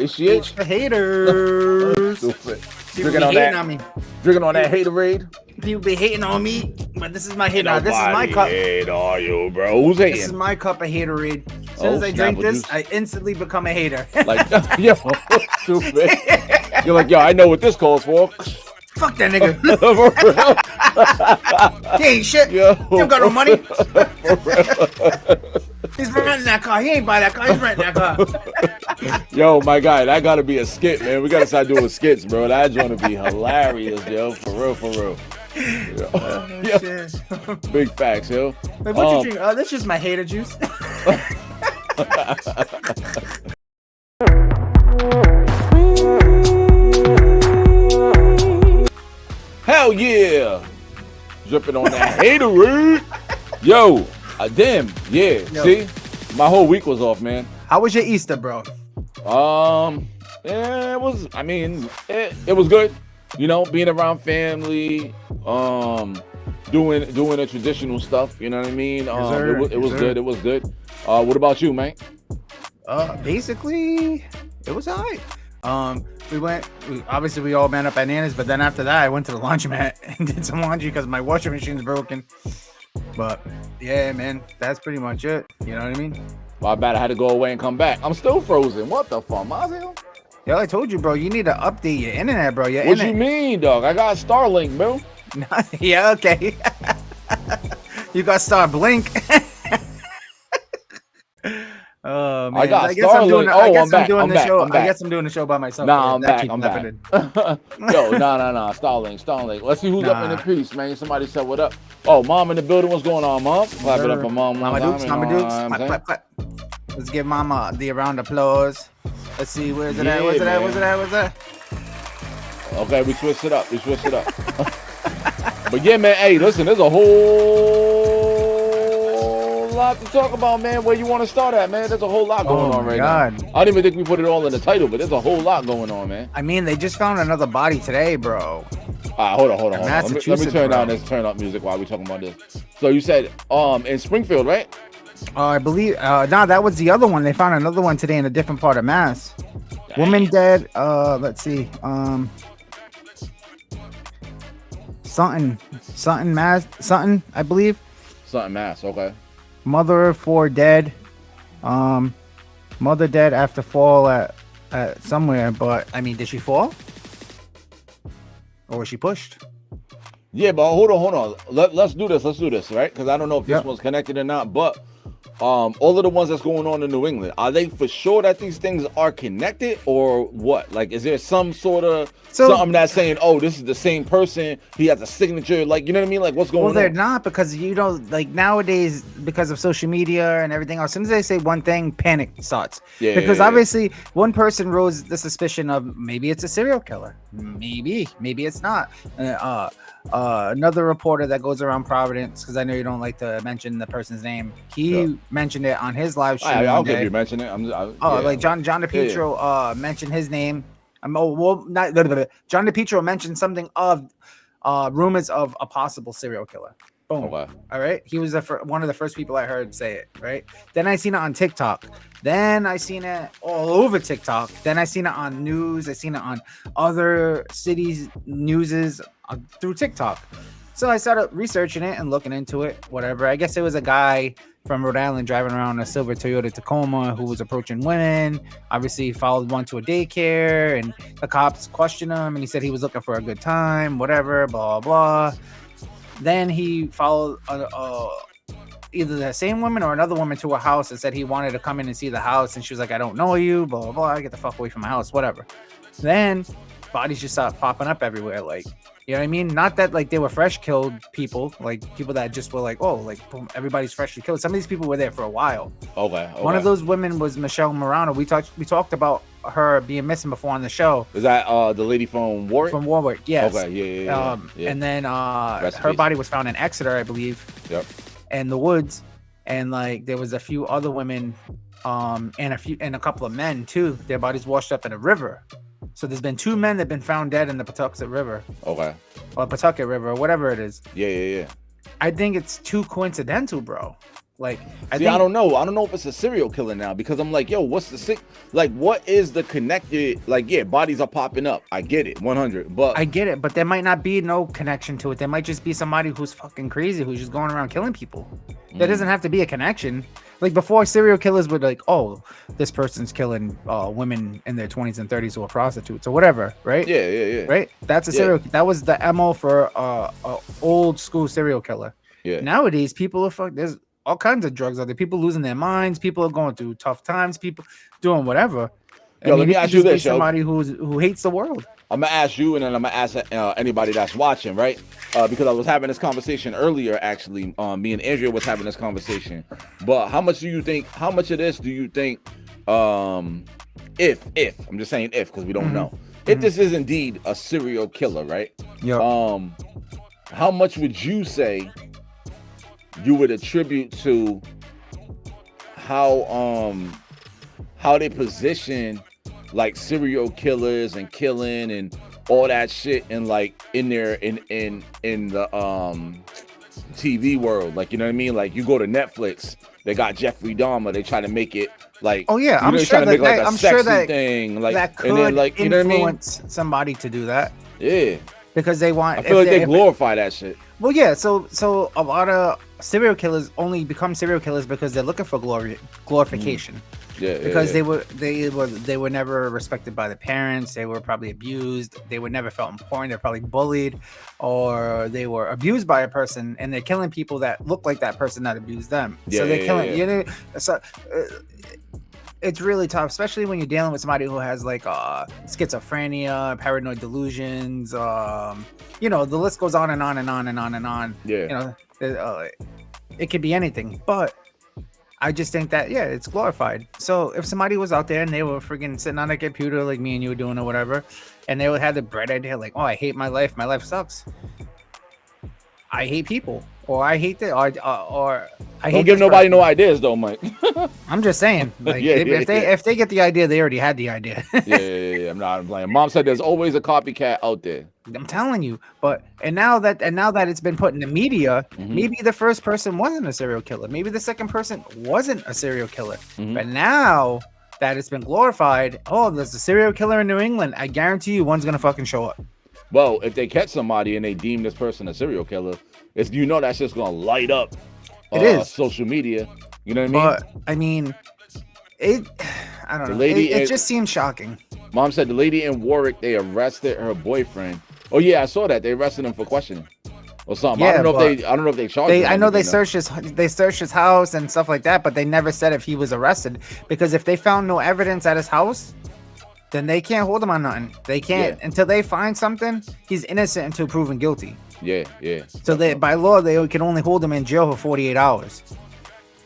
HGH. The haters. Stupid. People Drinking be on hating that. on me. Drinking on that haterade. People be hating on me, but this is my hate. Now this is my cup. Hate on you, bro. Who's This is hating? my cup of haterade. As soon as I snap, drink would this, you- I instantly become a hater. Like, yo, stupid. You're like, yo, I know what this calls for. Fuck that nigga. For real? He ain't shit. Yo, He don't got no money. For real. He's renting that car. He ain't buy that car. He's renting that car. Yo, my guy, that gotta be a skit, man. We gotta start doing skits, bro. That's gonna be hilarious, yo. For real, for real. Oh, Yo. shit. Big facts, yo. Wait, what you drink? Oh, that's just my hater juice. Hell yeah. Dripping on that haterade. Yo, damn, yeah. Yo. See? My whole week was off, man. How was your Easter, bro? Yeah, it was, I mean, it was good. You know, being around family, doing the traditional stuff, you know what I mean? sir. It was Yes, good, sir. it was good. What about you, man? Basically, it was alright. Obviously we all met up at Nana's, but then after that I went to the laundromat and did some laundry because my washing machine's broken. But yeah, man, that's pretty much it. You know what I mean? Well, I bet I had to go away and come back. I'm still frozen. What the fuck, Mazio? Yo, I told you, bro. You need to update your internet, bro. Your What you internet. mean, dog? I got Starlink, bro. Yeah, okay. You got Star Blink. Oh man, I got guess I'm doing. Starlink. I Oh, guess I'm back, doing I'm the back, show. I'm back. I guess I'm doing the show by myself. Nah, I'm That back. keeps I'm happening. back. Yo, nah. Starlink. Let's see who's up in the Nah. piece, man. Somebody said what up. Oh, mom in the building. What's going on, mom? Clap it up for mom. Mama one Dukes, time, Mama you know Dukes. what I'm Clap, saying? clap, clap. Let's give Mama the round of applause. Let's see, where's it at? Where's it Yeah, at? Where's it at? Where's it at? Okay, we switched it up. But yeah, man. Hey, listen. There's a whole lot to talk about, man. Where you want to start at, man? There's a whole lot going on my right God. now. I don't even think we put it all in the title, but there's a whole lot going on, man. I mean, they just found another body today, bro. All right, hold on. Let me Massachusetts, turn down bro. this turn up music while we talking about this. So you said in Springfield, right? I believe. No, that was the other one. They found another one today in a different part of Mass. Woman dead. Let's see. Something Mass. Something, I believe. Something Mass. Okay. Mother 4 dead. Mother dead after fall at somewhere. But I mean, did she fall? Or was she pushed? Yeah, but hold on. Let's do this, right? Because I don't know if this Yep. one's connected or not, but all of the ones that's going on in New England, are they for sure that these things are connected or what? Like, is there some sort of something that's saying, oh, this is the same person, he has a signature, like, you know what I mean? Like, what's going Well, they're on? not, because you know, like nowadays, because of social media and everything else, as soon as they say one thing, panic starts. Yeah, Because yeah. obviously, one person rose the suspicion of maybe it's a serial killer, maybe it's not. Another reporter that goes around Providence, because I know you don't like to mention the person's name, he Yeah. mentioned it on his live stream. I don't one care if day. you mention it. Like John DePietro mentioned his name. Not John DePietro mentioned something of rumors of a possible serial killer. Boom. Okay. All right. He was one of the first people I heard say it. Right. Then I seen it on TikTok. Then I seen it all over TikTok. Then I seen it on news. I seen it on other cities' newses through TikTok. So I started researching it and looking into it. Whatever. I guess it was a guy from Rhode Island driving around a silver Toyota Tacoma who was approaching women. Obviously, he followed one to a daycare, and the cops questioned him, and he said he was looking for a good time. Whatever. Blah blah. Then he followed either the same woman or another woman to a house and said he wanted to come in and see the house. And she was like, I don't know you, blah, blah, blah. Get the fuck away from my house, whatever. Then bodies just started popping up everywhere. Like, you know what I mean? Not that like they were fresh killed people, like people that just were like, oh, like boom, everybody's freshly killed. Some of these people were there for a while. Okay. One of those women was Michelle Morano. We talked about her being missing before on the show. Is that the lady from Warwick? From Warwick, yes. Okay, yeah. And then Rest in her peace. body was found in Exeter, I believe. Yep. In the woods, and like there was a few other women, and a couple of men too. Their bodies washed up in a river. So there's been 2 men that have been found dead in the Patuxent River, Okay. or Pawtucket River, or whatever it is. Yeah. I think it's too coincidental, bro. Like, I don't know. I don't know if it's a serial killer now, because I'm like, yo, what's the sick? Like, what is the connected? Like, yeah, bodies are popping up. I get it, 100. But I get it, but there might not be no connection to it. There might just be somebody who's fucking crazy, who's just going around killing people. There doesn't have to be a connection. Like, before, serial killers would like, oh, this person's killing women in their 20s and 30s who are prostitutes or whatever, right? Yeah. Right. That's a serial. That was the MO for a old school serial killer. Yeah. Nowadays, people are there's all kinds of drugs out there. People losing their minds. People are going through tough times. People doing whatever. Yo, let me ask you this, somebody who hates the world. I'm gonna ask you, and then I'm gonna ask anybody that's watching, right? Because I was having this conversation earlier, actually. Me and Andrea was having this conversation. But how much of this do you think, if I'm just saying if, because we don't know, if this is indeed a serial killer, right? Yeah. How much would you say you would attribute to how they position like serial killers and killing and all that shit, and like in the TV world, like, you know what I mean? Like, you go to Netflix, they got Jeffrey Dahmer, they try to make it like, oh yeah, I'm sure that, like, I'm sure that thing, like, that could and then, like, you know what I mean? Influence somebody to do that. Yeah, because they want. I feel like they glorify that shit. Well, yeah. So a lot of serial killers only become serial killers because they're looking for glorification. Yeah, because they were never respected by the parents. They were probably abused. They were never felt important. They're probably bullied, or they were abused by a person, and they're killing people that look like that person that abused them. So they're killing. You know, so it's really tough, especially when you're dealing with somebody who has like schizophrenia, paranoid delusions. You know, the list goes on and on and on and on and on. Yeah. You know, it could be anything, but I just think that, yeah, it's glorified. So if somebody was out there and they were freaking sitting on a computer like me and you were doing or whatever, and they would have the bright idea like, oh, I hate my life sucks, I hate people, or I hate that, or I hate. Don't give nobody no ideas though, Mike. I'm just saying, like, if they get the idea, they already had the idea. yeah. I'm playing. Mom said there's always a copycat out there. I'm telling you, but now that it's been put in the media, maybe the first person wasn't a serial killer, maybe the second person wasn't a serial killer, but now that it's been glorified, oh, there's a serial killer in New England, I guarantee you one's gonna fucking show up. Well, if they catch somebody and they deem this person a serial killer, it's, you know, that's just gonna light up social media. You know what I mean? But I mean, I don't know. It just seems shocking. Mom said the lady in Warwick, they arrested her boyfriend. Oh yeah, I saw that. They arrested him for questioning or something. Yeah, I don't know if they charged him. I know they searched his house and stuff like that, but they never said if he was arrested, because if they found no evidence at his house, then they can't hold him on nothing. They can't until they find something. He's innocent until proven guilty. Yeah. So by law, they can only hold him in jail for 48 hours.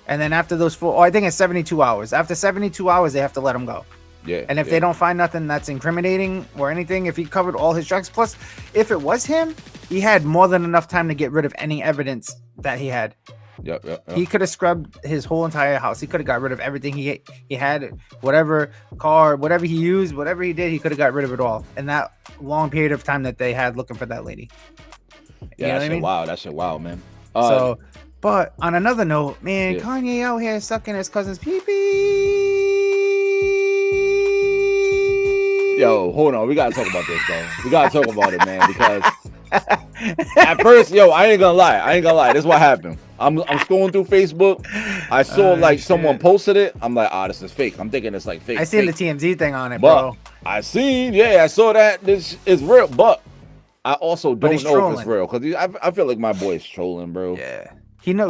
And then after those I think it's 72 hours. After 72 hours, they have to let him go. Yeah. And if they don't find nothing that's incriminating or anything, if he covered all his drugs, plus if it was him, he had more than enough time to get rid of any evidence that he had. Yep. He could have scrubbed his whole entire house. He could have got rid of everything he had, whatever car, whatever he used, whatever he did, he could have got rid of it all in that long period of time that they had looking for that lady. Yeah, that shit wild, man. So, but on another note, man, Kanye out here sucking his cousin's pee-pee. Yo, hold on. We gotta talk about this, though. We gotta talk about it, man, because at first, I ain't gonna lie. This is what happened. I'm scrolling through Facebook. I saw someone posted it. I'm like, this is fake. I'm thinking it's like fake. I seen the TMZ thing on it, but bro. I saw that this is real, but I also don't know if it's real, because I feel like my boy's trolling, bro. Yeah,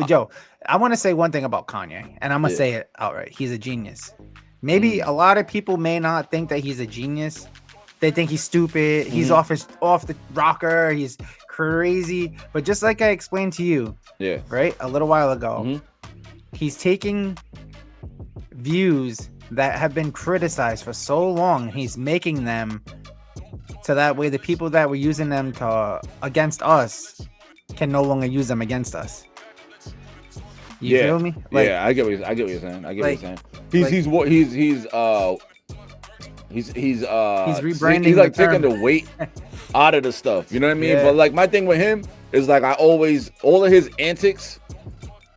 Joe. I want to say one thing about Kanye, and I'm gonna say it outright. He's a genius. Maybe a lot of people may not think that he's a genius. They think he's stupid. He's off the rocker. He's crazy. But just like I explained to you, right, a little while ago, he's taking views that have been criticized for so long. He's making them so that way the people that were using them against us can no longer use them against us. You feel me? I get what you're saying. He's rebranding. He's like taking the weight out of the stuff. You know what I mean? But like my thing with him is like all of his antics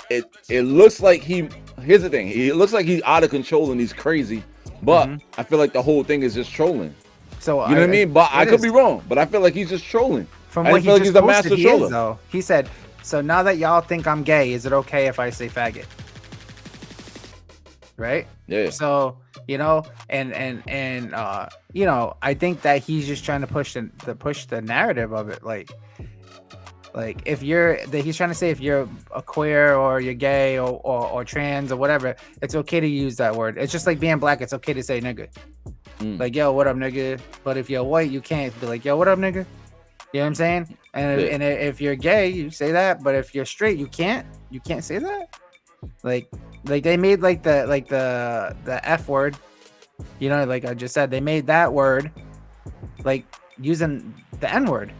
it looks like here's the thing, it looks like he's out of control and he's crazy, but I feel like the whole thing is just trolling. So you know what I mean? But I could be wrong, but I feel like he's just trolling. From what he just posted, he is, though. He said, so now that y'all think I'm gay, is it okay if I say faggot? Right? Yeah. So, you know, and you know, I think that he's just trying to push the narrative of it. Like if he's trying to say if you're a queer or you're gay or trans or whatever, it's okay to use that word. It's just like being black. It's okay to say nigga. Like, yo, what up, nigga? But if you're white, you can't be like, yo, what up, nigga? You know what I'm saying? And if you're gay, you say that. But if you're straight, you can't say that. Like they made like the F word. You know, like I just said, they made that word like using the N word.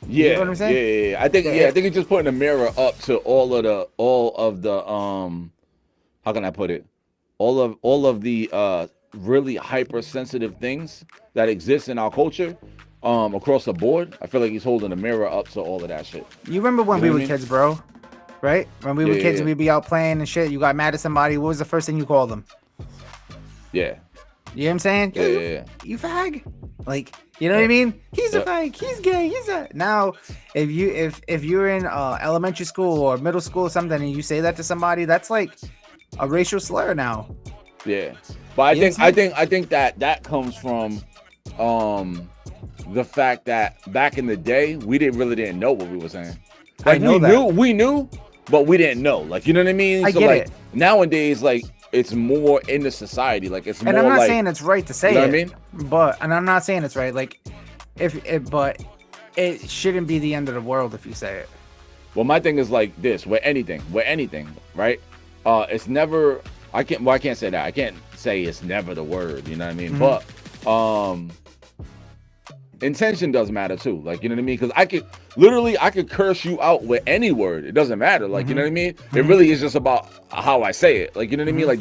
Yeah, you know what I'm saying? Yeah. I think it's just putting a mirror up to all of the how can I put it? All of the really hypersensitive things that exist in our culture across the board. I feel like he's holding a mirror up to all of that shit. You remember when we were kids, bro? Right? When we were kids, we'd be out playing and shit. You got mad at somebody. What was the first thing you called them? Yeah. You know what I'm saying? Yeah. You fag. Like, you know what I mean? He's a fag. He's gay. He's a now. If you're in elementary school or middle school or something, and you say that to somebody, that's like a racial slur now. Yeah, but I think that comes from the fact that back in the day we didn't know what we were saying. Like we knew, but we didn't know. Like, you know what I mean? I get it. Nowadays, like, it's more in the society. Like, it's more. And I'm not like, saying it's right to say you know it. What I mean? And I'm not saying it's right. Like, but it shouldn't be the end of the world if you say it. Well, my thing is like this: with anything, right? It's never. I can't say that. I can't say it's never the word. You know what I mean? But intention does matter too. Like, you know what I mean? Because I could curse you out with any word. It doesn't matter. Like, you know what I mean? It really is just about how I say it. Like, you know what I mean? Like,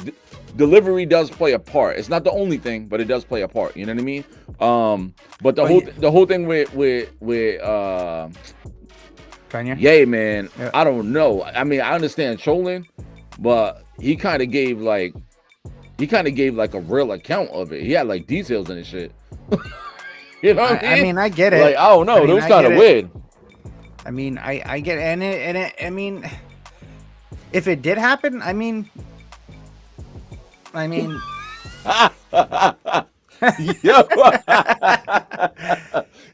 delivery does play a part. It's not the only thing, but it does play a part. You know what I mean? But the whole thing with Kanye? Yeah, man. Yeah. I don't know. I mean, I understand trolling, but he kind of gave like a real account of it. He had like details in his shit. You know what I mean? I mean, I get it. Like, I don't know. It was kind of weird. I mean, I get it. And it, I mean, if it did happen, I mean,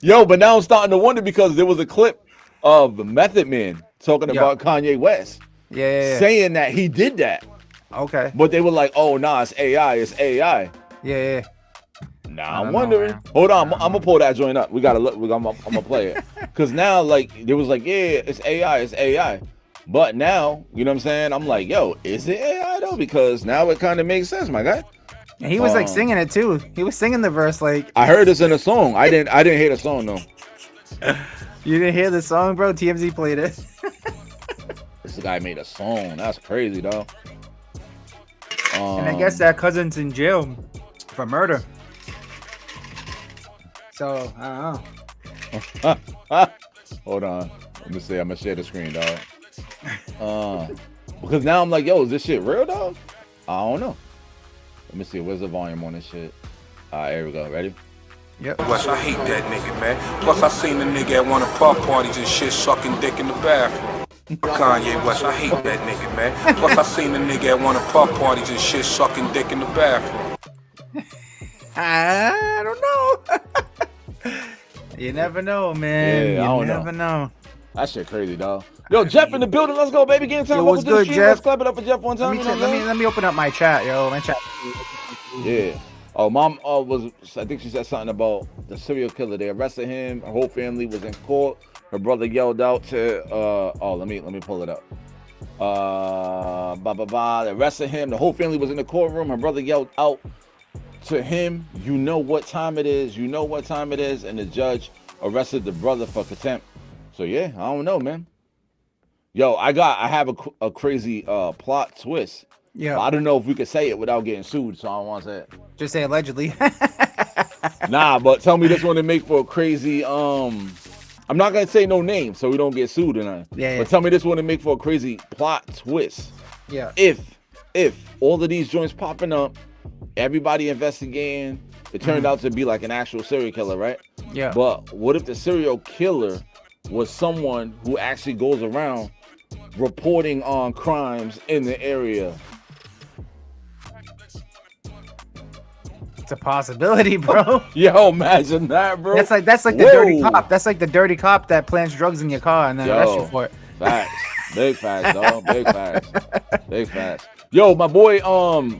Yo, but now I'm starting to wonder because there was a clip of Method Man talking about Kanye West. Yeah. Saying that he did that. Okay. But they were like, oh, nah, it's AI. Yeah. Nah, I'm wondering. Hold on, I'm gonna pull that joint up. We gotta look. I'm gonna play it. Cause now, like, there was like, yeah, it's AI. But now, you know what I'm saying? I'm like, yo, is it AI though? Because now it kind of makes sense, my guy. And he was like singing it too. He was singing the verse like. I heard this in a song. I didn't hear the song though. You didn't hear the song, bro? TMZ played it. This guy made a song. That's crazy, though. And I guess that cousin's in jail for murder. So, I don't know. Hold on. Let me see. I'm going to share the screen, dog. Because now I'm like, yo, is this shit real, dog? I don't know. Let me see. Where's the volume on this shit? All right, here we go. Ready? Yep. Wes, I hate that nigga, man. Plus, I seen the nigga at one of pub parties and shit sucking dick in the bathroom. Kanye West, I hate that nigga, man. Plus, I seen the nigga at one of pub parties and shit sucking dick in the bathroom. I don't know. You never know, man. Yeah, you never know. That shit crazy, dog. Yo, Jeff in the building. Let's go, baby. Game time. What's good, Jeff? Let's clap it up for Jeff one time. Let me open up my chat, yo. My chat. Yeah. Oh, mom I think she said something about the serial killer. They arrested him. Her whole family was in court. Her brother yelled out to let me pull it up. They arrested him. The whole family was in the courtroom. Her brother yelled out to him, you know what time it is, and the judge arrested the brother for contempt. So yeah, I don't know, man. Yo, I have a crazy plot twist. Yeah. I don't know if we could say it without getting sued, so I don't want to say it. Just say allegedly. Nah, but tell me this one to make for a crazy I'm not gonna say no names so we don't get sued or nothing. Yeah. But tell me this wouldn't make for a crazy plot twist. Yeah. If all of these joints popping up, everybody investigating, it turned out to be like an actual serial killer, right? Yeah. But what if the serial killer was someone who actually goes around reporting on crimes in the area? It's a possibility, bro. Yo, imagine that, bro. That's like the dirty cop. That's like the dirty cop that plants drugs in your car and then arrests you for it. Facts. Big facts, dog. Big facts. Big facts. Yo, my boy,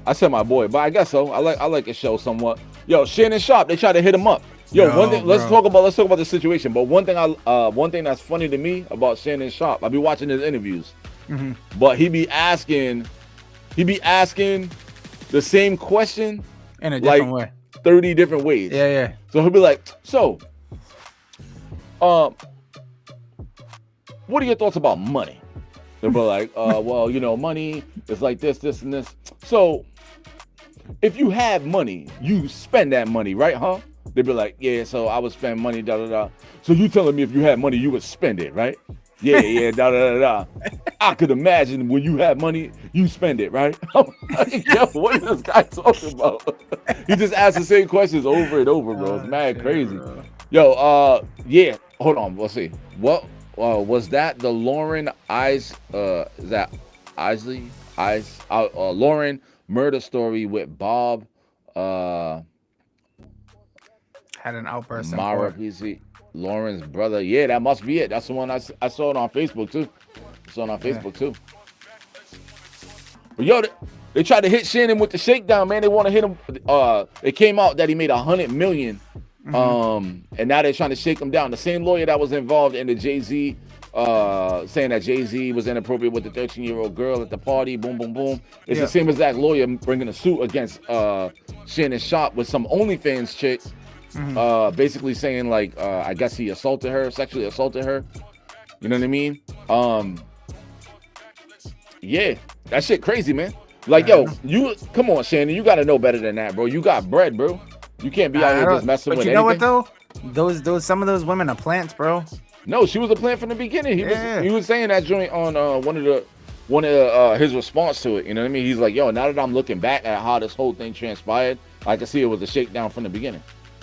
I said my boy, but I guess so. I like his show somewhat. Yo, Shannon Sharpe, they try to hit him up. Yo, one thing, let's talk about the situation. But one thing that's funny to me about Shannon Sharpe, I be watching his interviews. But he be asking the same question in a different way, 30 different ways. Yeah. So he'll be like, so, what are your thoughts about money? They'll be like, well, money is like this, and this. So, if you have money, you spend that money, right, huh? They'd be like, yeah, so I would spend money, da-da-da. So you telling me if you had money, you would spend it, right? Yeah, da-da-da-da. I could imagine when you have money, you spend it, right? I'm like, yo, what is this guy talking about? He just asks the same questions over and over, bro. It's mad crazy. Bro. Yo, yeah, hold on, let's see. What was that the Lauren Lauren murder story with Bob had an outburst. Mara PC, Lauren's brother. Yeah, that must be it. That's the one I saw it on Facebook too. Too. But yo, they tried to hit Shannon with the shakedown, man. They want to hit him. It came out that he made $100 million. And now they're trying to shake him down. The same lawyer that was involved in the Jay-Z, saying that Jay-Z was inappropriate with the 13-year-old girl at the party, boom, boom, boom. It's the same exact lawyer bringing a suit against Shannon Sharpe with some OnlyFans chick, basically saying like, I guess he sexually assaulted her. You know what I mean? Yeah, that shit crazy, man. Like, yo, come on, Shannon, you got to know better than that, bro. You got bread, bro. You can't be out here just messing with anything. But you know what though? Some of those women are plants, bro. No, she was a plant from the beginning. He was saying that joint on one of his response to it. You know what I mean? He's like, yo, now that I'm looking back at how this whole thing transpired, I can see it was a shakedown from the beginning.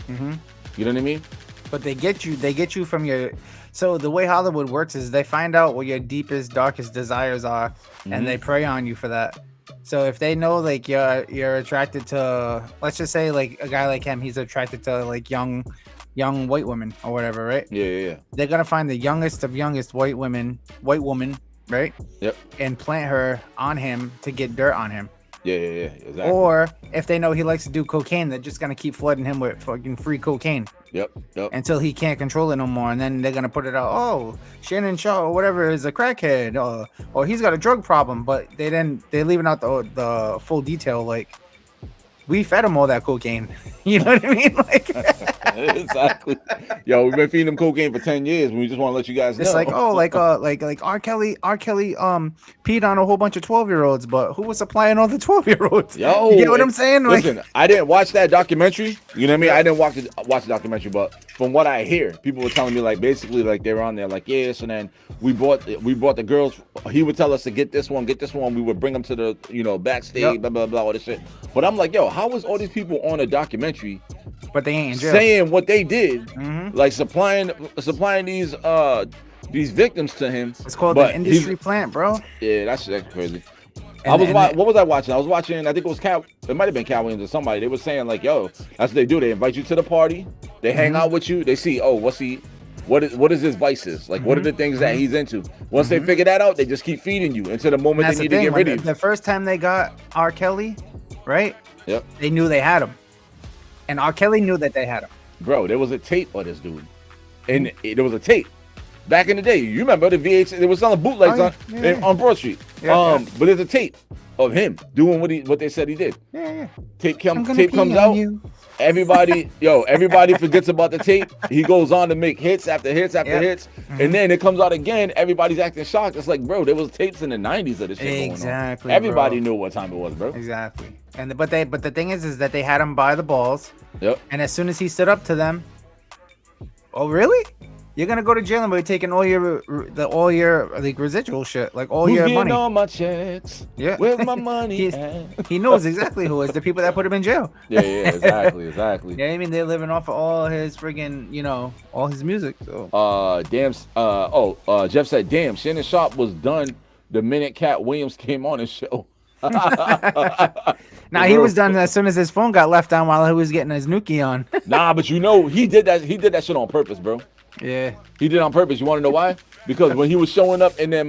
You know what I mean? But they get you from your. So the way Hollywood works is they find out what your deepest, darkest desires are, and they prey on you for that. So if they know like you're attracted to, let's just say like a guy like him, he's attracted to like young white women or whatever, right? Yeah. They're gonna find the youngest of youngest white woman, right? Yep. And plant her on him to get dirt on him. Yeah, exactly. Or if they know he likes to do cocaine, they're just gonna keep flooding him with fucking free cocaine. Yep. Until he can't control it no more, and then they're gonna put it out. Oh, Shannon Shaw or whatever is a crackhead, or he's got a drug problem. But they're leaving out the full detail. Like, we fed him all that cocaine. You know what I mean? Like, exactly. Yo, we've been feeding him cocaine for 10 years, and we just want to let you guys know. It's like, like R. Kelly peed on a whole bunch of 12-year-olds, but who was supplying all the 12-year-olds? Yo, you get what I'm saying? Like, listen, I didn't watch that documentary. You know what I mean? I didn't watch the documentary, but from what I hear, people were telling me like basically like they were on there like, yes, and then we brought the girls. He would tell us to get this one. We would bring them to the backstage, blah blah blah, all this shit. But I'm like, yo, how was all these people on a documentary? But they ain't in jail. Saying what they did, like supplying these victims to him. It's called an industry plant, bro. Yeah, that's crazy. What was I watching? I was watching, I think it was it might have been Cat Williams or somebody. They were saying like, yo, that's what they do. They invite you to the party. They hang out with you. They see, what is his vices? Like, what are the things that he's into? Once they figure that out, they just keep feeding you until the moment they need to get rid of you. The first time they got R. Kelly, right? Yep. They knew they had him. And R. Kelly knew that they had him. Bro, there was a tape of this dude. And there was a tape. Back in the day, you remember the VH, there was some bootlegs on Broad Street. But there's a tape of him doing what they said he did. Yeah. Tape comes out. Everybody forgets about the tape. He goes on to make hits after hits after hits. And then it comes out again. Everybody's acting shocked. It's like, bro, there was tapes in the 90s of this shit going on. Everybody knew what time it was, bro. Exactly. But the thing is that they had him by the balls. Yep. And as soon as he stood up to them, oh really? You're gonna go to jail and be taking all your like residual shit, like all Who's your getting money. all my checks? Yeah. Where's my money at? He knows exactly who is the people that put him in jail. Yeah, exactly. Yeah, I mean they're living off of all his friggin', all his music. So. Jeff said, damn, Shannon Sharpe was done the minute Cat Williams came on his show. Nah, he was done as soon as his phone got left on while he was getting his nookie on. Nah, but he did that shit on purpose, bro. Yeah. He did it on purpose. You want to know why? Because when he was showing up in them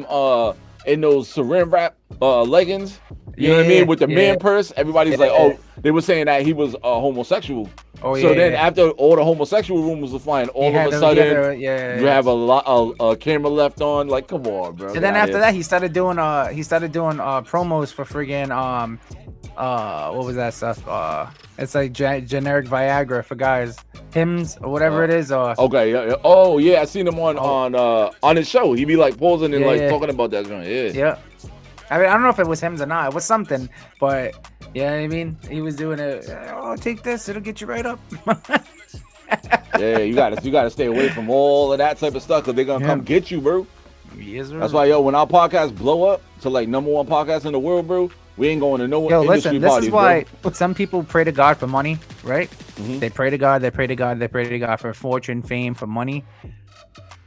in those saran wrap leggings, you know what I mean, with the man purse, everybody's like, oh, they were saying that he was homosexual. Oh, so then after all the homosexual rumors were flying, all of a sudden you have a camera left on. Like, come on, bro. And then after that, he started doing promos for friggin' what was that stuff? It's like generic Viagra for guys, Hims or whatever it is. Okay, yeah. Oh yeah, I seen him on his show. He be like posing and talking about that joint. Yeah. I mean, I don't know if it was Hims or not. It was something, but you know what I mean. He was doing it. Oh, take this; it'll get you right up. Yeah, you gotta stay away from all of that type of stuff because they're gonna come get you, bro. Yes, sir. That's why, when our podcast blow up to like #1 podcast in the world, bro, we ain't going to no industry this parties, is why bro. some people pray to God for money, right? Mm-hmm. They pray to God, they pray to God, they pray to God for fortune, fame, for money.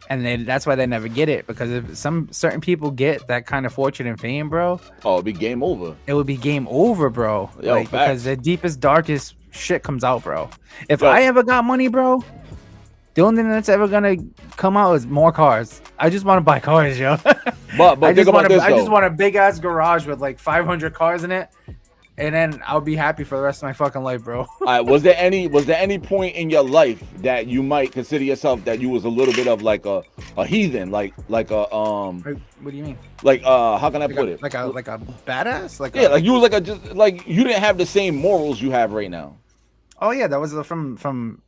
And that's why they never get it, because if some certain people get that kind of fortune and fame, bro, it'd be game over. It would be game over, bro. Yo, because the deepest, darkest shit comes out, bro. If I ever got money, bro, the only thing that's ever gonna come out is more cars. I just want to buy cars, yo. But I think about this, I just want a big ass garage with like 500 cars in it, and then I'll be happy for the rest of my fucking life, bro. All right, was there any point in your life that you might consider yourself that you was a little bit of like a heathen, like a What do you mean? Like how can I put it? Like a badass? Like you was like you didn't have the same morals you have right now. Oh yeah, that was from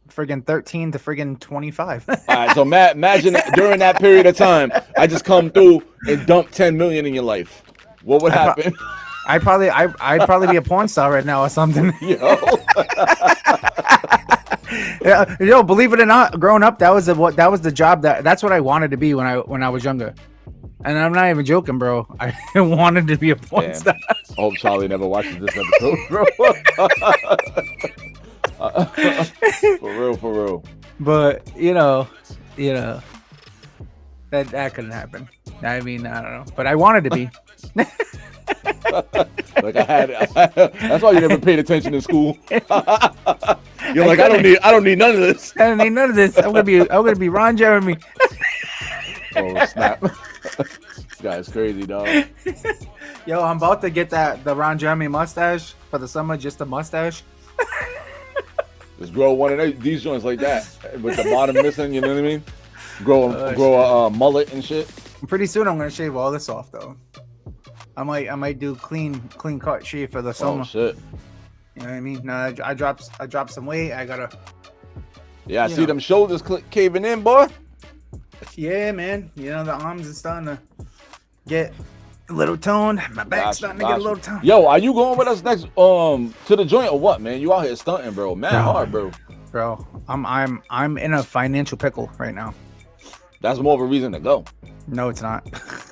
friggin' 13 to friggin' 25. All right, so imagine during that period of time, I just come through and dump 10 million in your life. What would happen? I'd probably be a porn star right now or something. Yo, believe it or not, growing up, that was the job that's what I wanted to be when I was younger. And I'm not even joking, bro. I wanted to be a porn star. I hope Charlie never watches this episode, bro. For real. But that couldn't happen. I mean, I don't know, but I wanted to be. Like that's why you never paid attention in school. You're like, I don't need none of this. I don't need none of this. I'm gonna be Ron Jeremy. Oh snap! This guy's crazy, dog. Yo, I'm about to get the Ron Jeremy mustache for the summer. Just a mustache. Just grow one of these joints like that with the bottom missing. You know what I mean? Grow a mullet and shit. Pretty soon, I'm gonna shave all this off though. I might do clean cut shave for the summer. Oh shit! You know what I mean? Now I dropped some weight. I gotta. Yeah, I see them shoulders caving in, boy. Yeah, man. The arms are starting to get a little toned. My back's starting to get a little toned. Yo, are you going with us next to the joint or what, man? You out here stunting, bro. Hard, bro. Bro, I'm in a financial pickle right now. That's more of a reason to go. No, it's not.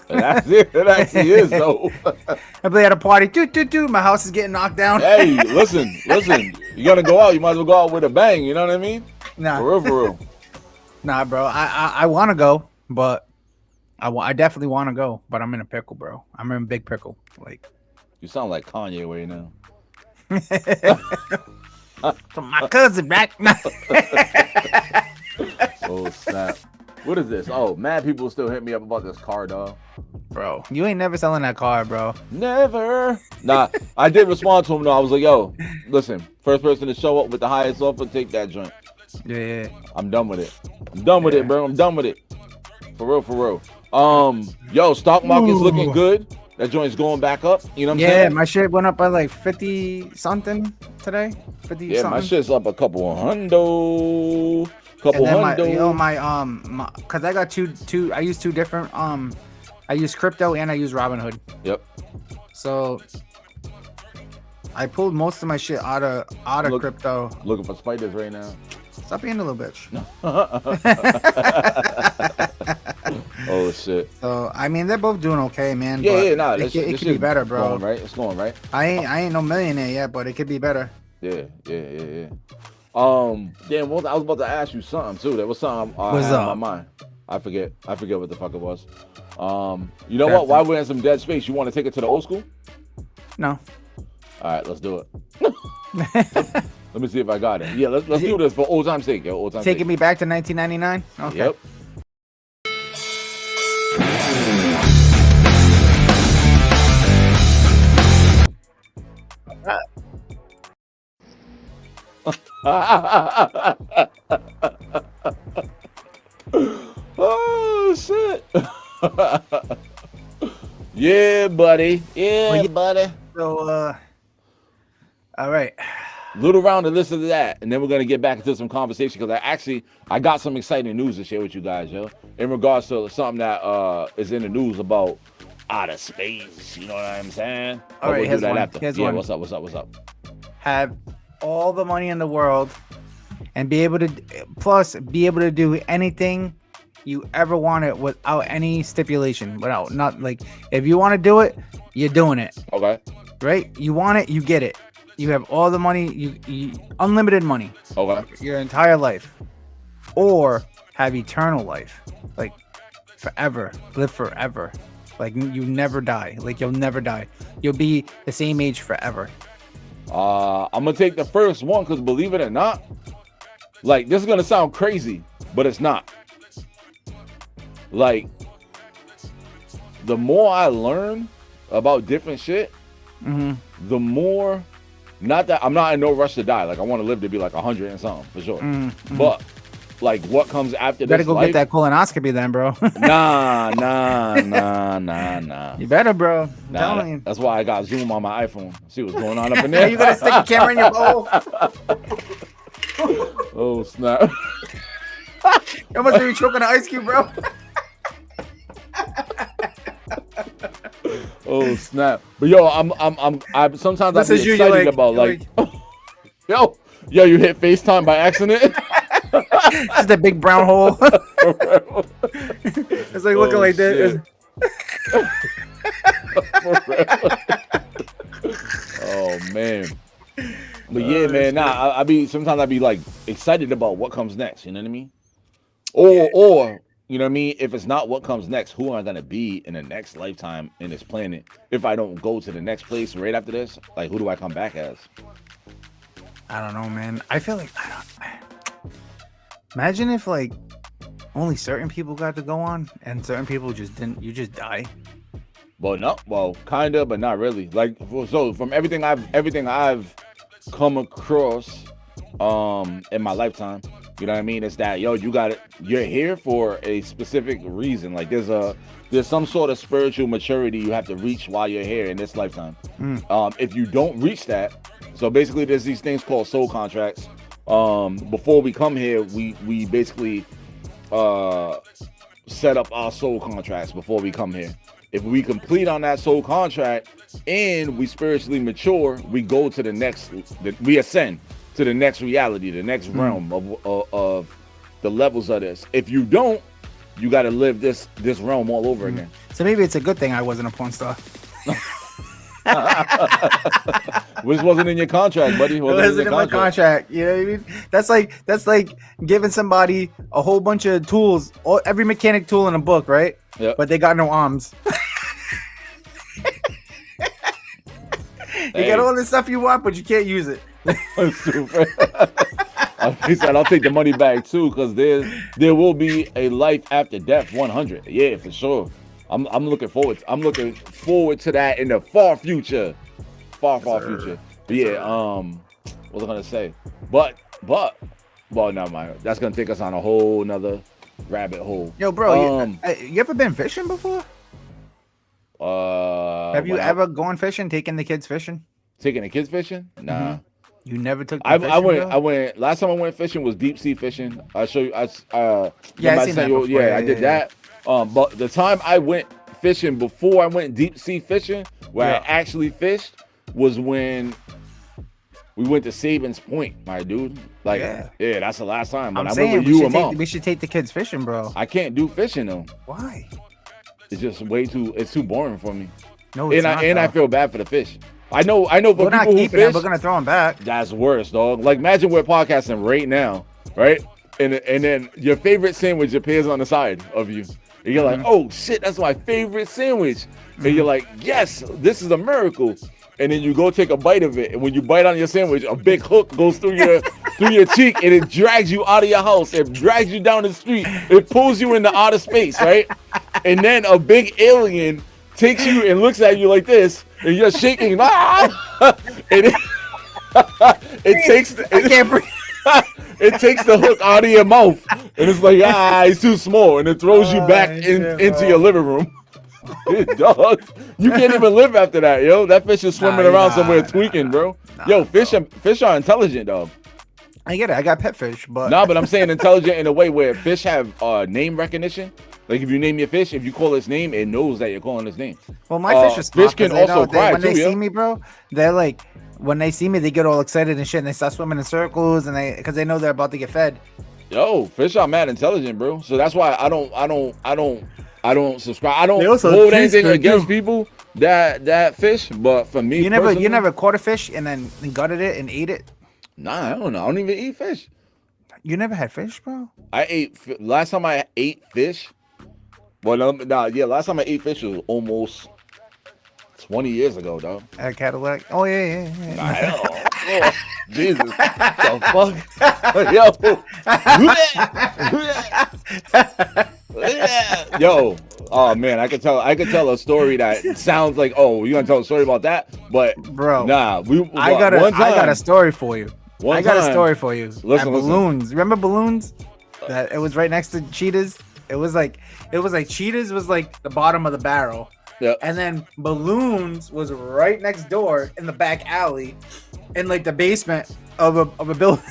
That's it. It actually is, though. I play at a party. My house is getting knocked down. Hey, listen. You gotta go out. You might as well go out with a bang. You know what I mean? Nah. For real. Nah, bro. I want to go, but I definitely want to go. But I'm in a pickle, bro. I'm in a big pickle. Like, you sound like Kanye right now. So my cousin, right? Oh snap! What is this? Oh, mad people still hit me up about this car, dog. Bro, you ain't never selling that car, bro. Never. Nah, I did respond to him though. I was like, yo, listen, first person to show up with the highest offer, take that joint. Yeah. I'm done with it. I'm done with it, bro. I'm done with it. For real. Yo, stock market's looking good. That joint's going back up. You know what I'm saying? Yeah, my shit went up by like 50 something today. 50 yeah, something. my shit's up a couple of hundo. Cause I got two. I use two different. I use crypto and I use Robinhood. Yep. So I pulled most of my shit out of crypto. Looking for spiders right now. Stop being a little bitch. Oh shit. So I mean, they're both doing okay, man. Yeah, but yeah, nah. it could be better, bro. Going right. It's going right. I ain't no millionaire yet, but it could be better. Yeah. Damn. Well, I was about to ask you something too. There was something I had on my mind. I forget what the fuck it was. You know what? While we're in some dead space, you want to take it to the old school? No. All right, let's do it. Let me see if I got it. Yeah, let's do this for old time's sake. Yo, old time's sake. Taking me back to 1999. Okay. Yep. Oh shit. Yeah, buddy. Yeah, buddy. So all right. Little round to listen to that, and then we're gonna get back into some conversation because I got some exciting news to share with you guys, yo. In regards to something that is in the news about outer space. You know what I'm saying? All right, we'll do that one. after. Here's yeah, one. what's up? Have all the money in the world and be able to do anything you ever wanted without any stipulation. Without not like if you want to do it, you're doing it. Okay. Right? You want it, you get it. You have all the money, you unlimited money. Okay. Your entire life. Or have eternal life. Like forever. Live forever. Like you never die. Like you'll never die. You'll be the same age forever. I'm gonna take the first one because believe it or not, like this is gonna sound crazy, but it's not. Like the more I learn about different shit, the more. Not that I'm not in no rush to die. Like I want to live to be like 100 and something for sure. But like what comes after this? Better go get that colonoscopy then, bro. Nah. You better, bro. I'm telling you. That's why I got Zoom on my iPhone. See what's going on up in there. You gotta stick a camera in your bowl. Oh snap! You must be choking an ice cube, bro. Oh snap! But yo, I'm sometimes I be excited about like, yo, you hit FaceTime by accident. Just a big brown hole. It's like looking like that. Oh man. But yeah, man. Nah, sometimes I be like excited about what comes next. You know what I mean? Or you know what I mean? If it's not what comes next, who am I gonna be in the next lifetime in this planet? If I don't go to the next place right after this, like who do I come back as? I don't know, man. I feel like imagine if like only certain people got to go on and certain people just didn't. You just die. Well, kinda, but not really. Like so, from everything I've come across, in my lifetime. You know what I mean? It's that, you're here for a specific reason. Like there's some sort of spiritual maturity you have to reach while you're here in this lifetime. If you don't reach that, so basically there's these things called soul contracts. Before we come here, we basically set up our soul contracts before we come here. If we complete on that soul contract and we spiritually mature, we go to we ascend to the next reality, the next realm of the levels of this. If you don't, you got to live this realm all over again. So maybe it's a good thing I wasn't a porn star. Which wasn't in your contract, buddy. It wasn't in my contract. You know what I mean? That's like giving somebody a whole bunch of tools, every mechanic tool in a book, right? Yep. But they got no arms. You got all this stuff you want, but you can't use it. Super. He said, I'll take the money back too, because there will be a life after death 100. Yeah, for sure. I'm looking forward. I'm looking forward to that in the far future. Far future. But yeah, what was I gonna say? But well, never mind. That's gonna take us on a whole nother rabbit hole. Yo, bro, you ever been fishing before? Have you ever gone fishing, taking the kids fishing? Taking the kids fishing? Nah. You never took the I went last time I went fishing was deep sea fishing. I show you I seen that before. I did that. But the time I went fishing before I went deep sea fishing, where I actually fished, was when we went to Sabin's Point, my dude. Like, yeah, that's the last time. When I'm I saying went with you and Mom. we should take the kids fishing, bro. I can't do fishing though. Why? It's just it's too boring for me. No, it's not, I feel bad for the fish. I know for we're people not who keeping fish, them, we're gonna throw them back. That's worse, dog. Like imagine we're podcasting right now, right? And then your favorite sandwich appears on the side of you. And you're like, oh shit, that's my favorite sandwich. And you're like, yes, this is a miracle. And then you go take a bite of it, and when you bite on your sandwich, a big hook goes through your cheek, and it drags you out of your house. It drags you down the street. It pulls you into outer space, right? And then a big alien takes you and looks at you like this, and you're shaking. And it takes I can't breathe. It takes the hook out of your mouth, and it's like, it's too small, and it throws you back into your living room. Dog, you can't even live after that, yo. That fish is swimming around somewhere tweaking, bro. Yo, fish are intelligent, dog. I get it. I got pet fish, but but I'm saying intelligent in a way where fish have name recognition. Like if you name your fish, if you call its name, it knows that you're calling its name. Well, my fish is smart. Fish can also cry when too. When they see me, bro, they're like, when they see me, they get all excited and shit, and they start swimming in circles, and because they know they're about to get fed. Yo, fish are mad intelligent, bro. So that's why I don't subscribe. I don't hold anything against people that fish, but for me, you never caught a fish and then gutted it and ate it. Nah, I don't know. I don't even eat fish. You never had fish, bro? Last time I ate fish. Well, last time I ate fish was almost 20 years ago, dog. At Cadillac. Oh yeah. Oh, Jesus, the fuck, yo. Oh man, I could tell a story that sounds like, oh, you gonna tell a story about that? But bro, nah, I got a story for you. Got a story for you. Listen. Balloons. Remember Balloons? That it was right next to Cheetahs. It was like Cheetahs was like the bottom of the barrel. Yep. And then Balloons was right next door in the back alley, in like the basement of a building.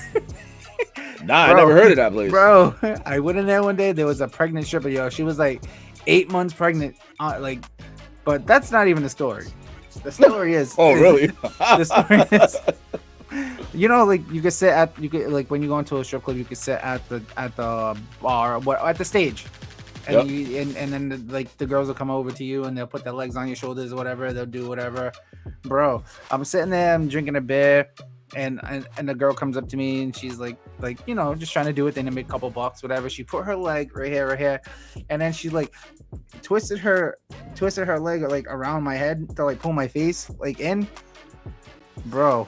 Nah, bro, I never heard of that place. Bro, I went in there one day. There was a pregnant stripper, yo. She was like 8 months pregnant. But that's not even the story. The story is. Oh, really? The story is. You know, like you could like when you go into a strip club, you could sit at the bar, at the stage. And and then the girls will come over to you and they'll put their legs on your shoulders or whatever. They'll do whatever. Bro, I'm sitting there, I'm drinking a beer, and the girl comes up to me and she's like just trying to do it. Then they make a couple bucks, whatever. She put her leg right here, and then she like twisted her leg like around my head to like pull my face like in. Bro.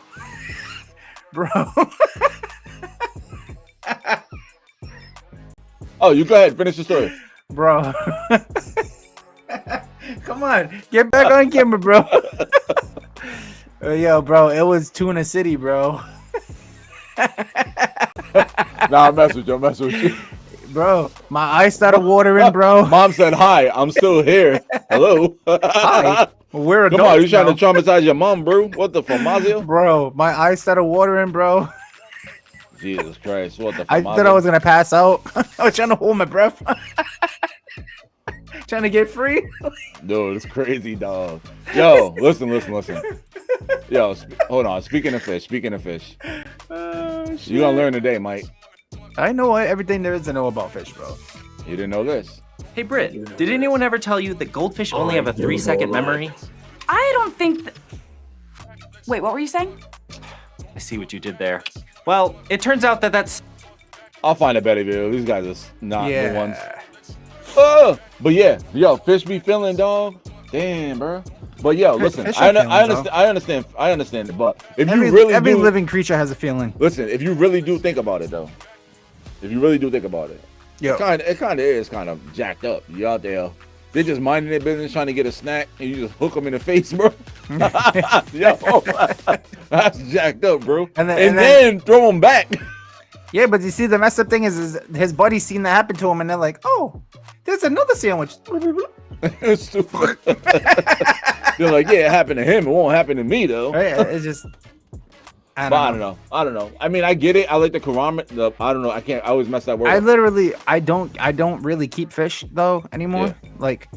Oh, you go ahead, finish the story. Bro. Come on, get back on camera, bro. Yo, bro, it was Tuna City, bro. Nah, I'm messing with you. Bro, my eyes started watering, bro. Mom said, hi, I'm still here. Hello. Hi. We're adults. Come on, you trying to traumatize your mom, bro? What the fuck, Mazio? Bro, my eyes started watering, bro. Jesus Christ, what the fuck? I thought I was going to pass out. I was trying to hold my breath. Trying to get free. Dude, it's crazy, dog. Yo, listen. Yo, hold on. Speaking of fish. You gonna learn today, Mike. I know everything there is to know about fish, bro. You didn't know this? Hey, Britt, did anyone ever tell you that goldfish only have a 3-second memory? I don't think... Wait, what were you saying? I see what you did there. Well, it turns out that's... I'll find a better video. These guys are not the ones. But yeah, yo, fish be feeling, dog. Damn, bro. But yo, listen, I understand it. But if you really every living creature has a feeling. Listen, if you really do think about it, though, it kind of is kind of jacked up. You out there, they're just minding their business, trying to get a snack, and you just hook them in the face, bro. Yo, that's jacked up, bro. And then throw them back. Yeah, but you see, the messed up thing is his buddies seen that happen to him, and they're like, "Oh, there's another sandwich." It's stupid. They're like, "Yeah, it happened to him. It won't happen to me, though." Right? It's just, I don't know. I mean, I get it. I like the Quran. I don't know. I always mess that word up. I don't really keep fish though anymore. Yeah. Like,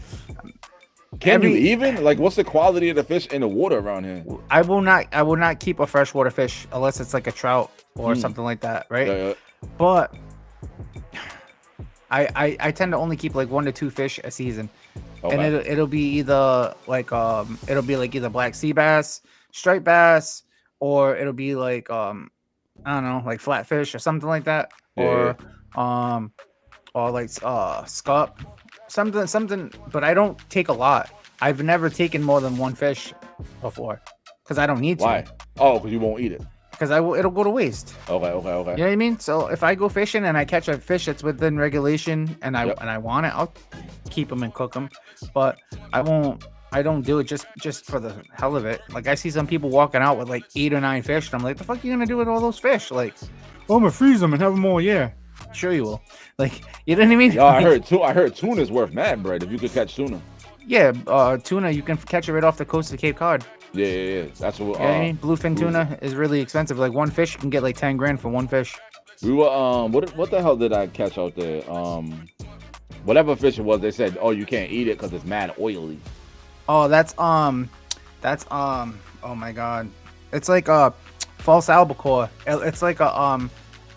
Can you even? Like, what's the quality of the fish in the water around here? I will not keep a freshwater fish unless it's like a trout or something like that, right? Yeah. But I tend to only keep like 1 to 2 fish a season. Okay. And it'll be either like either black sea bass, striped bass, or it'll be like I don't know, like flatfish or something like that. Yeah. Or like scup. Something, but I don't take a lot. I've never taken more than 1 fish before because I don't need to. Why? Oh, because you won't eat it. Because it'll go to waste. Okay. You know what I mean? So if I go fishing and I catch a fish that's within regulation and I want it, I'll keep them and cook them. But I don't do it just for the hell of it. Like I see some people walking out with like 8 or 9 fish, and I'm like, the fuck are you gonna do with all those fish? Like, oh, I'm gonna freeze them and have them all year. Sure you will. Like, you know what I mean? Yo, I heard tuna's worth mad bread if you could catch tuna. Yeah, tuna, you can catch it right off the coast of Cape Cod. Yeah. That's what. You know what I mean? Bluefin tuna is really expensive. Like 1 fish, you can get like 10 grand for 1 fish. We were what the hell did I catch out there? Whatever fish it was, they said, oh, you can't eat it because it's mad oily. Oh, that's oh my god, it's like a false albacore. It's like a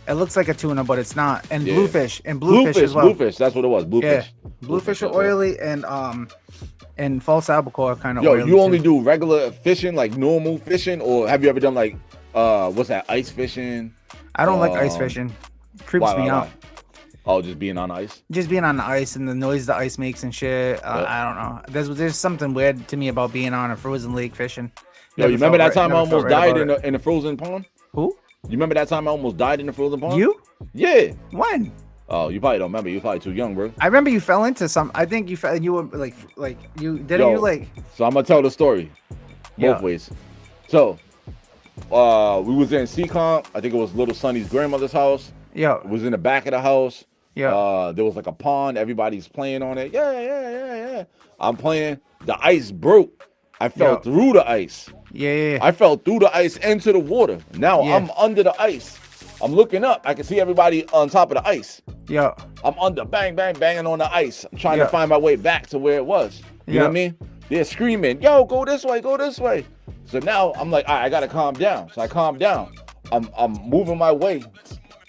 it looks like a tuna, but it's not. And bluefish as well. Bluefish, that's what it was. Bluefish. Yeah, bluefish are oily, and false albacore are kind of Yo, oily. you only do regular fishing, like normal fishing, or have you ever done like what's that, ice fishing? I don't like ice fishing. It creeps me out. Oh, just being on ice? Just being on the ice and the noise the ice makes and shit. I don't know. There's something weird to me about being on a frozen lake fishing. Yo, you remember that time I almost died in the frozen pond? Who? You remember that time I almost died in the frozen pond? You? Yeah. When? Oh, you probably don't remember. You're probably too young, bro. I remember you fell into some. I think you fell. You were like you didn't. You like. So I'm gonna tell the story both ways. So, we was in Seacomp. I think it was Little Sonny's grandmother's house. Yeah. It was in the back of the house. Yeah. There was like a pond. Everybody's playing on it. Yeah. I'm playing. The ice broke. I fell through the ice. Yeah. I fell through the ice into the water. Now I'm under the ice. I'm looking up. I can see everybody on top of the ice. Yeah. I'm under, banging on the ice. I'm trying to find my way back to where it was. You know what I mean? They're screaming, yo, go this way, go this way. So now I'm like, all right, I gotta calm down. So I calm down. I'm moving my way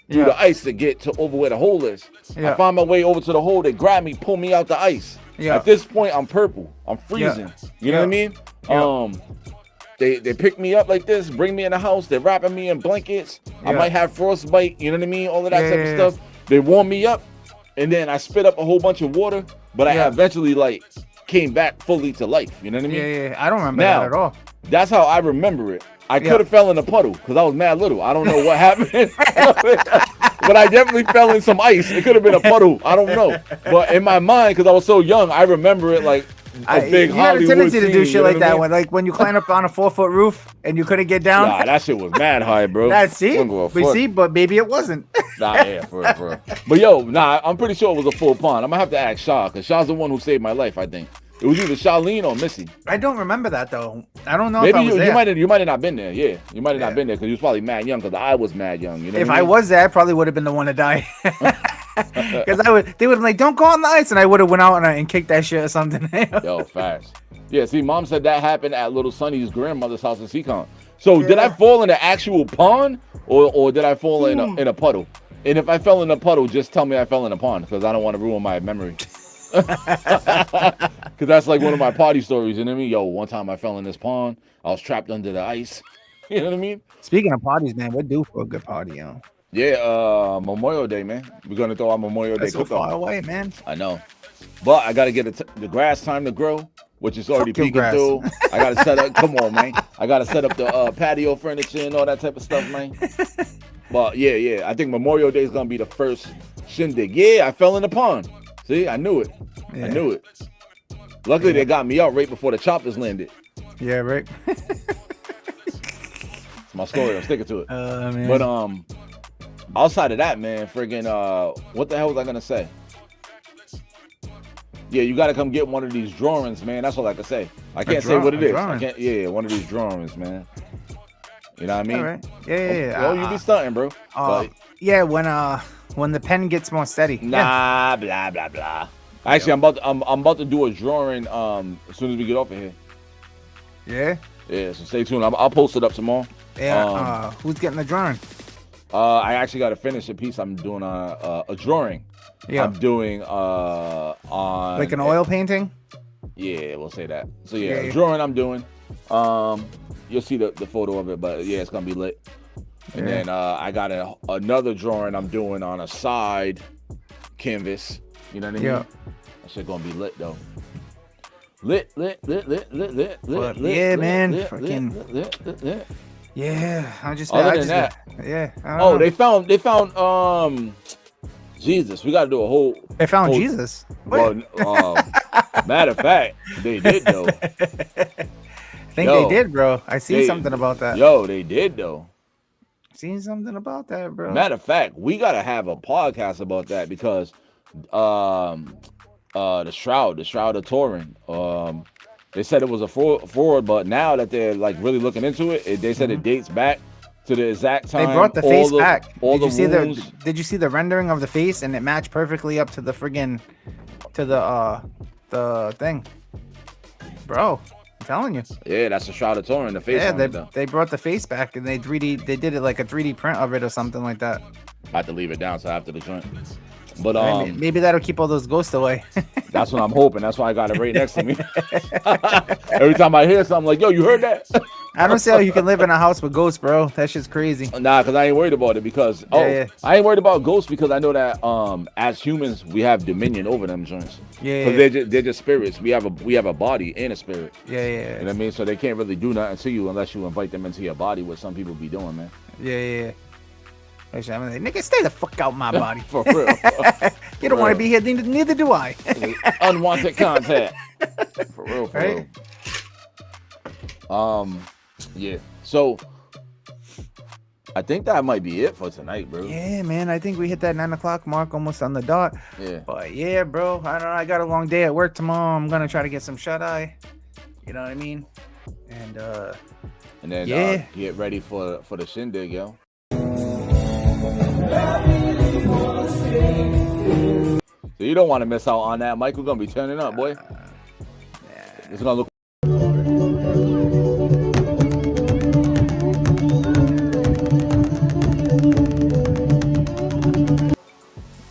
through the ice to get to over where the hole is. I find my way over to the hole. They grab me, pull me out the ice. At this point, I'm purple. I'm freezing. You know what I mean? They pick me up like this, bring me in the house. They're wrapping me in blankets. I might have frostbite. You know what I mean? All of that type of stuff. They warm me up, and then I spit up a whole bunch of water. But I eventually like came back fully to life. You know what I mean? Yeah. I don't remember that at all. That's how I remember it. I could have fell in a puddle because I was mad little. I don't know what happened. But I definitely fell in some ice. It could have been a puddle. I don't know. But in my mind, because I was so young, I remember it like a big you had a Hollywood tendency to do scene, shit like that I mean? when, like when you climb up on a 4-foot roof and you couldn't get down. Nah, that shit was mad high, bro. But maybe it wasn't. Nah, yeah, for real. But yo, I'm pretty sure it was a full pond. I'm gonna have to ask Shaw, because Shaw's the one who saved my life, I think. It was either Charlene or Missy. I don't remember that though. I don't know Maybe if I was there. you might have not been there. Yeah, you might have not been there because you was probably mad young. Because I was mad young. You know. If I was there, I probably would have been the one to die. Because they would have like, don't go on the ice, and I would have went out and kicked that shit or something. Yo, fast. Yeah, see, Mom said that happened at Little Sonny's grandmother's house in Seacon. So did I fall in the actual pond, or did I fall in a puddle? And if I fell in a puddle, just tell me I fell in a pond because I don't want to ruin my memory. Because that's like one of my party stories, you know what I mean? Yo, one time I fell in this pond. I was trapped under the ice. You know what I mean? Speaking of parties, man, we're due for a good party, yo. Yeah, Memorial Day, man. We're going to throw our Memorial Day so far away, man. I know. But I got to get the grass time to grow, which is already peeking through. I got to set up, come on, man. I got to set up the patio furniture and all that type of stuff, man. But yeah. I think Memorial Day is going to be the first shindig. Yeah, I fell in the pond. See, I knew it. Yeah. I knew it. Luckily, they got me out right before the choppers landed. Yeah, right. It's my story. I'm sticking to it. Man. But outside of that, man, friggin' what the hell was I gonna say? Yeah, you gotta come get one of these drawings, man. That's all I can say. I can't say what it is. I can't. Yeah, one of these drawings, man. You know what I mean? All right. Yeah. Oh, you be stunting, bro. Yeah, when the pen gets more steady. Nah, blah blah blah. Actually, I'm about to do a drawing as soon as we get off of here. Yeah. Yeah, so stay tuned. I'll post it up tomorrow. Yeah. Who's getting the drawing? I actually got to finish a piece I'm doing on a drawing. Yeah. I'm doing on Like an oil painting. Yeah, we'll say that. So yeah, Yeah, a yeah. drawing I'm doing. You'll see the photo of it, but yeah, it's gonna be lit. And then I got another drawing I'm doing on a side canvas. You know what I mean? Yeah. That shit gonna be lit though. Lit. Yeah, man. Lit. Yeah, Other than that, yeah. oh, they found Jesus. We gotta do a whole. They found Jesus. Well, matter of fact, they did though. I think they did, bro. I seen something about that. Yo, they did though. Seen something about that, bro. Matter of fact, we gotta have a podcast about that because the Shroud of Turin. They said it was a forward, but now that they're like really looking into it, they said it dates back to the exact time. They brought the face back. All did the you see the rendering of the face, and it matched perfectly up to the friggin' the thing, bro? I'm telling you. Yeah, that's the Shroud of Turin. The face. Yeah, on they brought the face back, and they did it like a 3D print of it or something like that. I have to leave it down so after the joint. But maybe that'll keep all those ghosts away. That's what I'm hoping. That's why I got it right next to me. Every time I hear something like, yo, you heard that? I don't see how you can live in a house with ghosts, bro. That shit's crazy. Nah, because I ain't worried about it because I ain't worried about ghosts because I know that as humans we have dominion over them joints. Yeah. Because they're just spirits. We have a body and a spirit. Yeah. You know what I mean? So they can't really do nothing to you unless you invite them into your body, what some people be doing, man. Yeah. I'm like, nigga, stay the fuck out my body. For real. You don't want to be here, neither do I. Unwanted contact. For real. Right? Yeah. So I think that might be it for tonight, bro. Yeah, man. I think we hit that 9 o'clock mark almost on the dot. Yeah. But yeah, bro. I don't know. I got a long day at work tomorrow. I'm gonna try to get some shut eye. You know what I mean? And then get ready for the shindig, yo. So you don't want to miss out on that. Michael gonna be turning up, boy. It's gonna look.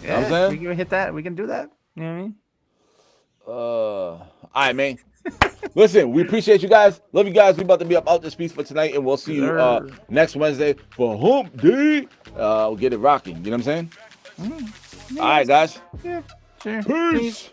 Yeah, we can hit that. We can do that. You know what I mean? All right, man. Listen, we appreciate you guys. Love you guys. We about to be up out this piece for tonight, and we'll see you next Wednesday for Hump Day. We'll get it rocking. You know what I'm saying? Yeah. All right, guys. Yeah. Sure. Peace.